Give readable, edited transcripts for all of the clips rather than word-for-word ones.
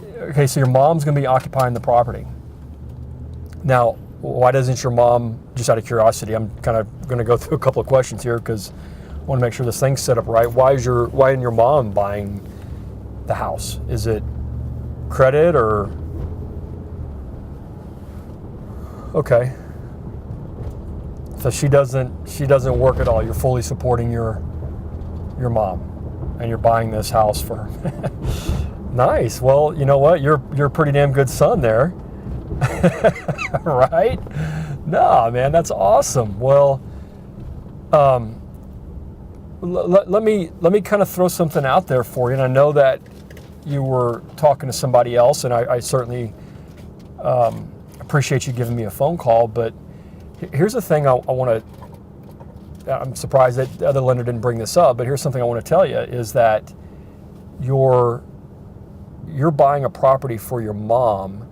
okay, so your mom's going to be occupying the property. Now, why doesn't your mom, just out of curiosity, I'm kind of going to go through a couple of questions here because I want to make sure this thing's set up right. Why isn't your mom buying the house? Is it credit or? Okay. So she doesn't work at all. You're fully supporting your mom, and you're buying this house for her. Nice. Well, you know what? You're a pretty damn good son there. Right? Nah, man, that's awesome. Well, let me kind of throw something out there for you. And I know that you were talking to somebody else, and I certainly appreciate you giving me a phone call. But here's the thing I want to. I'm surprised that the other lender didn't bring this up, but here's something I want to tell you is that you're buying a property for your mom,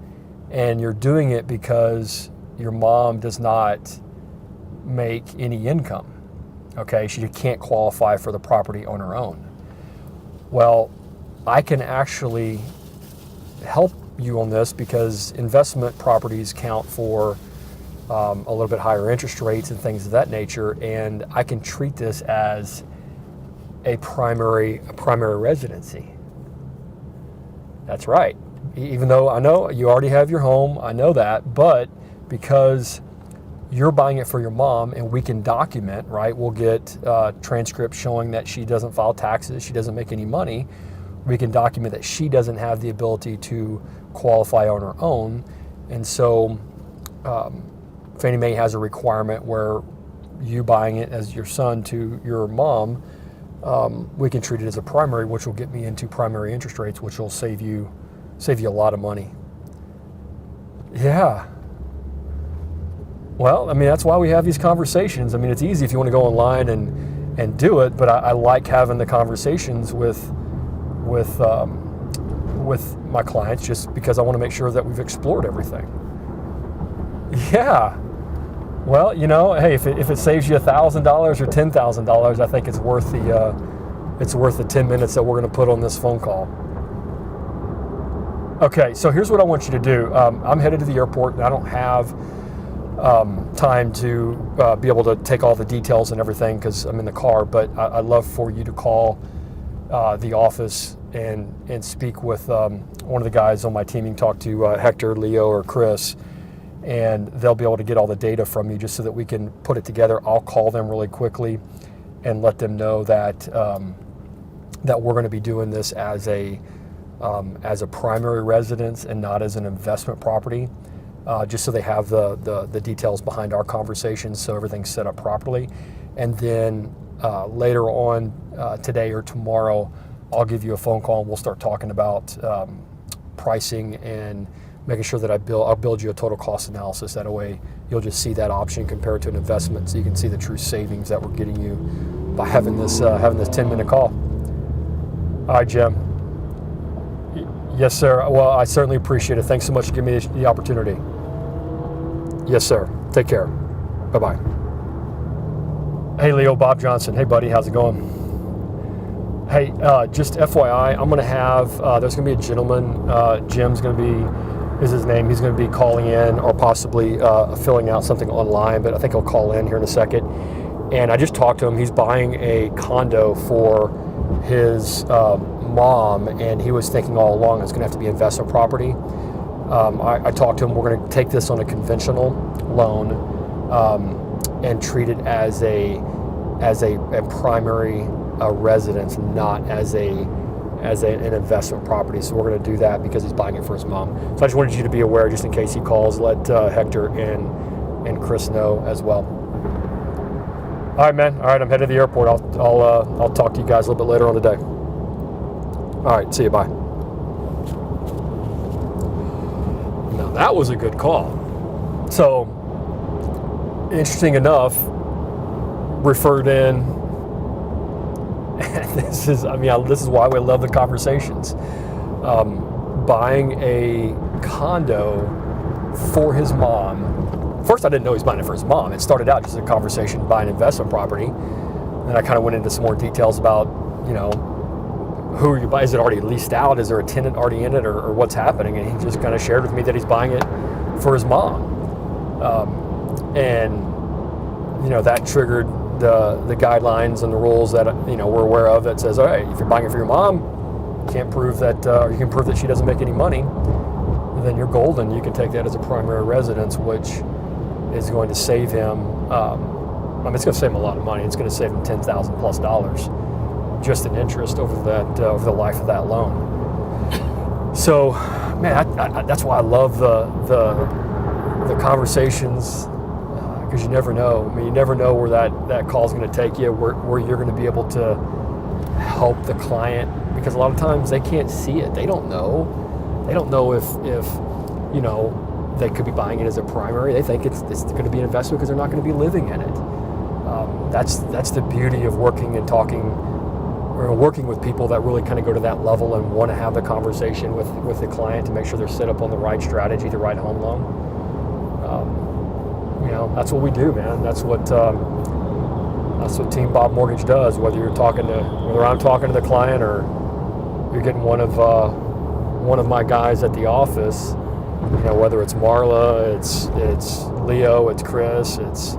and you're doing it because your mom does not make any income. Okay, she can't qualify for the property on her own. Well, I can actually help you on this because investment properties count for a little bit higher interest rates and things of that nature, and I can treat this as a primary residency. That's right. Even though I know you already have your home, I know that, but because you're buying it for your mom and we can document, right? We'll get transcripts showing that she doesn't file taxes, she doesn't make any money. We can document that she doesn't have the ability to qualify on her own. And so Fannie Mae has a requirement where you buying it as your son to your mom, we can treat it as a primary, which will get me into primary interest rates, which will save you a lot of money. Yeah. Well, I mean, that's why we have these conversations. I mean, it's easy if you want to go online and do it, but I like having the conversations with my clients just because I want to make sure that we've explored everything. Yeah. Well, you know, hey, if it saves you $1,000 or $10,000, I think it's worth the 10 minutes that we're going to put on this phone call. Okay, so here's what I want you to do. I'm headed to the airport, and I don't have time to be able to take all the details and everything because I'm in the car, but I'd love for you to call the office and speak with one of the guys on my team. You can talk to Hector, Leo, or Chris, and they'll be able to get all the data from you just so that we can put it together. I'll call them really quickly and let them know that that we're going to be doing this as a primary residence and not as an investment property, just so they have the details behind our conversations so everything's set up properly. And then later on today or tomorrow, I'll give you a phone call and we'll start talking about pricing and making sure that I'll build you a total cost analysis. That way you'll just see that option compared to an investment so you can see the true savings that we're getting you by having this 10-minute call. All right, Jim. Yes, sir. Well, I certainly appreciate it. Thanks so much for giving me the opportunity. Yes, sir. Take care. Bye-bye. Hey, Leo, Bob Johnson. Hey, buddy. How's it going? Hey, just FYI, I'm going to have, there's going to be a gentleman, Jim's going to be, is his name. He's going to be calling in or possibly filling out something online, but I think he'll call in here in a second. And I just talked to him. He's buying a condo for his mom, and he was thinking all along it's going to have to be investment property. I talked to him. We're going to take this on a conventional loan and treat it as a primary residence, not as an investment property. So we're going to do that because he's buying it for his mom. So I just wanted you to be aware, just in case he calls. Let Hector and Chris know as well. All right, man. All right, I'm headed to the airport. I'll talk to you guys a little bit later on today. All right, see you. Bye. Now that was a good call. So, interesting enough, referred in. This is why we love the conversations. Buying a condo for his mom. First, I didn't know he was buying it for his mom. It started out just a conversation buying investment property. Then I kind of went into some more details about, who are you buying? Is it already leased out? Is there a tenant already in it, or what's happening? And he just kind of shared with me that he's buying it for his mom. And, that triggered the guidelines and the rules that, we're aware of that says, all right, if you're buying it for your mom, you can't prove that, or you can prove that she doesn't make any money, then you're golden. You can take that as a primary residence, which is going to save him, it's going to save him a lot of money. It's going to save him $10,000 plus just in interest over the life of that loan. So, man, that's why I love the conversations, because you never know. You never know where that call is going to take you, where you're going to be able to help the client, because a lot of times they can't see it. They don't know. They don't know if they could be buying it as a primary. They think it's going to be an investment because they're not going to be living in it. That's the beauty of working and talking, or working with people that really kind of go to that level and want to have the conversation with the client to make sure they're set up on the right strategy, the right home loan. That's what we do, man. That's what Team Bob Mortgage does. Whether I'm talking to the client, or you're getting one of my guys at the office, whether it's Marla, it's Leo, it's Chris, it's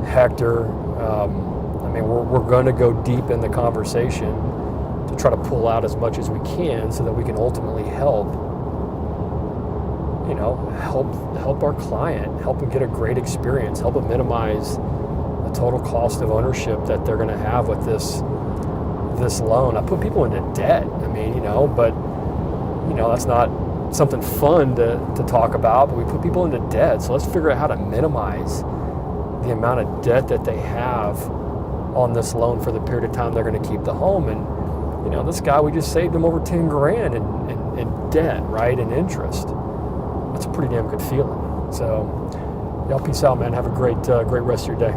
Hector. We're going to go deep in the conversation to try to pull out as much as we can so that we can ultimately help our client, help them get a great experience, help them minimize the total cost of ownership that they're going to have with this loan. I put people into debt. But that's not something fun to talk about, but we put people into debt. So let's figure out how to minimize the amount of debt that they have on this loan for the period of time they're going to keep the home. And this guy, we just saved him over 10 grand in debt, right, in interest. That's a pretty damn good feeling. So, y'all, peace out, man. Have a great rest of your day.